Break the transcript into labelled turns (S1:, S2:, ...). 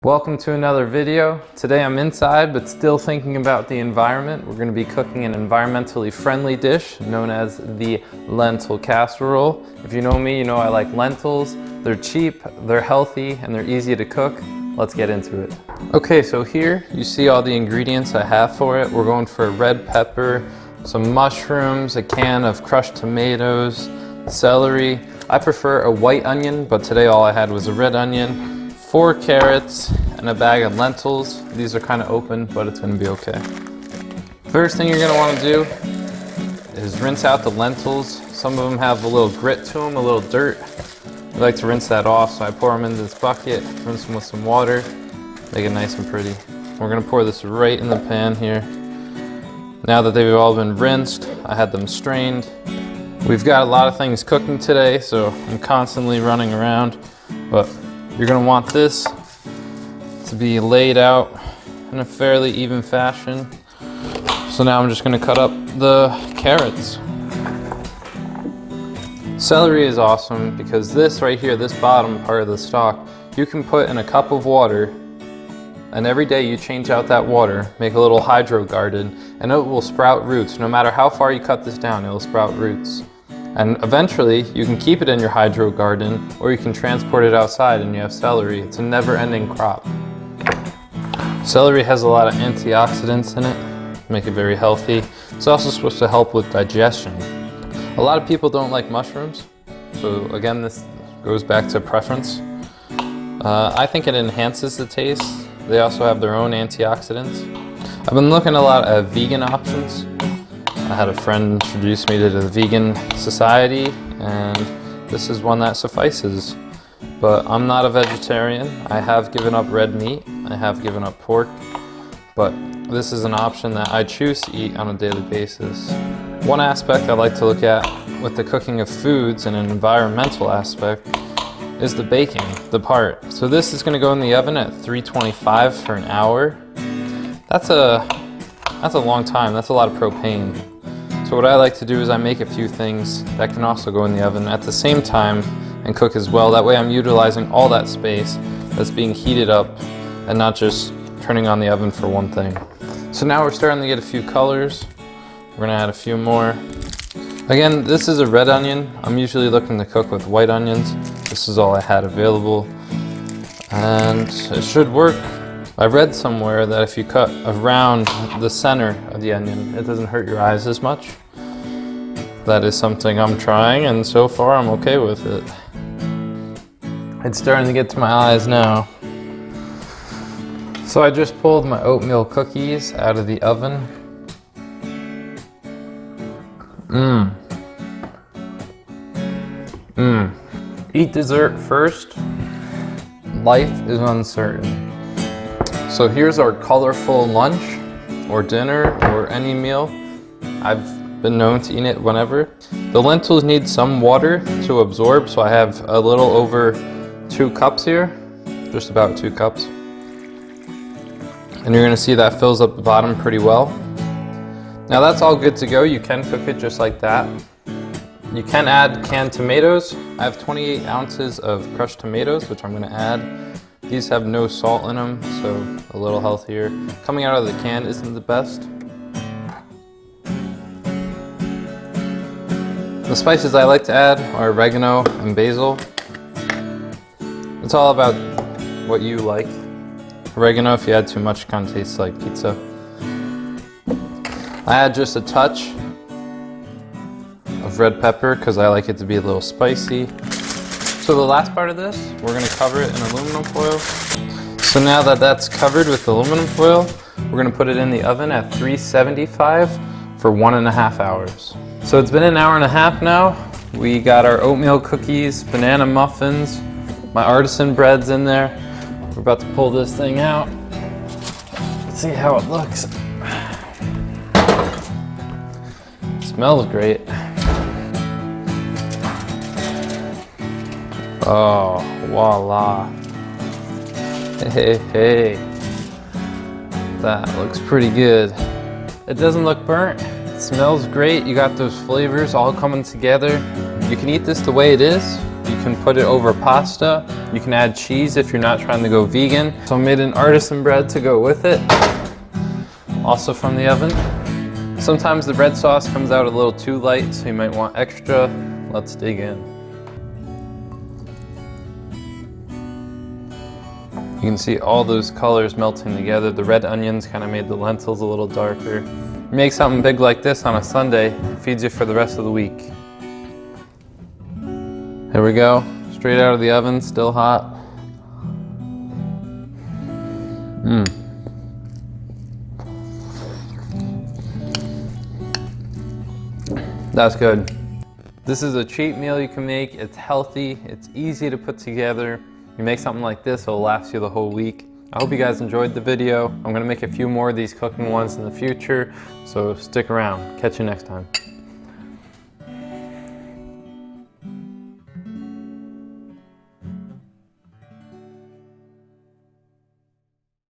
S1: Welcome to another video. Today I'm inside but still thinking about the environment. We're going to be cooking an environmentally friendly dish known as the lentil casserole. If you know me, you know I like lentils. They're cheap, they're healthy, and they're easy to cook. Let's get into it. Okay, so here you see all the ingredients I have for it. We're going for red pepper, some mushrooms, a can of crushed tomatoes, celery. I prefer a white onion, but today all I had was a red onion. 4 carrots and a bag of lentils. These are kind of open, but it's going to be okay. First thing you're going to want to do is rinse out the lentils. Some of them have a little grit to them, a little dirt. I like to rinse that off, so I pour them into this bucket, rinse them with some water, make it nice and pretty. We're going to pour this right in the pan here. Now that they've all been rinsed, I had them strained. We've got a lot of things cooking today, so I'm constantly running around, but you're going to want this to be laid out in a fairly even fashion. So now I'm just going to cut up the carrots. Celery is awesome because this right here, this bottom part of the stalk, you can put in a cup of water, and every day you change out that water, make a little hydro garden, and it will sprout roots. No matter how far you cut this down, it will sprout roots. And eventually, you can keep it in your hydro garden, or you can transport it outside and you have celery. It's a never-ending crop. Celery has a lot of antioxidants in it, make it very healthy. It's also supposed to help with digestion. A lot of people don't like mushrooms, so again, this goes back to preference. I think it enhances the taste. They also have their own antioxidants. I've been looking a lot at vegan options. I had a friend introduce me to the vegan society, and this is one that suffices. But I'm not a vegetarian. I have given up red meat. I have given up pork. But this is an option that I choose to eat on a daily basis. One aspect I like to look at with the cooking of foods and an environmental aspect is the baking, the part. So this is going to go in the oven at 325 for an hour. That's a long time. That's a lot of propane. So what I like to do is I make a few things that can also go in the oven at the same time and cook as well. That way I'm utilizing all that space that's being heated up and not just turning on the oven for one thing. So now we're starting to get a few colors. We're gonna add a few more. Again, this is a red onion. I'm usually looking to cook with white onions. This is all I had available, and it should work. I read somewhere that if you cut around the center of the onion, it doesn't hurt your eyes as much. That is something I'm trying, and so far I'm okay with it. It's starting to get to my eyes now. So I just pulled my oatmeal cookies out of the oven. Eat dessert first. Life is uncertain. So here's our colorful lunch or dinner or any meal. I've been known to eat it whenever. The lentils need some water to absorb, so I have a little over 2 cups here, just about 2 cups. And you're gonna see that fills up the bottom pretty well. Now that's all good to go. You can cook it just like that. You can add canned tomatoes. I have 28 ounces of crushed tomatoes, which I'm gonna add. These have no salt in them, so a little healthier. Coming out of the can isn't the best. The spices I like to add are oregano and basil. It's all about what you like. Oregano, if you add too much, kind of tastes like pizza. I add just a touch of red pepper because I like it to be a little spicy. So the last part of this, we're going to cover it in aluminum foil. So now that that's covered with aluminum foil, we're going to put it in the oven at 375 for 1.5 hours. So it's been an hour and a half now. We got our oatmeal cookies, banana muffins, my artisan bread's in there. We're about to pull this thing out. Let's see how it looks. It smells great. Oh, voila. Hey, hey. That looks pretty good. It doesn't look burnt. It smells great. You got those flavors all coming together. You can eat this the way it is. You can put it over pasta. You can add cheese if you're not trying to go vegan. So I made an artisan bread to go with it, also from the oven. Sometimes the bread sauce comes out a little too light, so you might want extra. Let's dig in. You can see all those colors melting together. The red onions kind of made the lentils a little darker. You make something big like this on a Sunday, it feeds you for the rest of the week. Here we go, straight out of the oven, still hot. That's good. This is a cheap meal you can make. It's healthy, it's easy to put together. You make something like this, it'll last you the whole week. I hope you guys enjoyed the video. I'm gonna make a few more of these cooking ones in the future, so stick around. Catch you next time.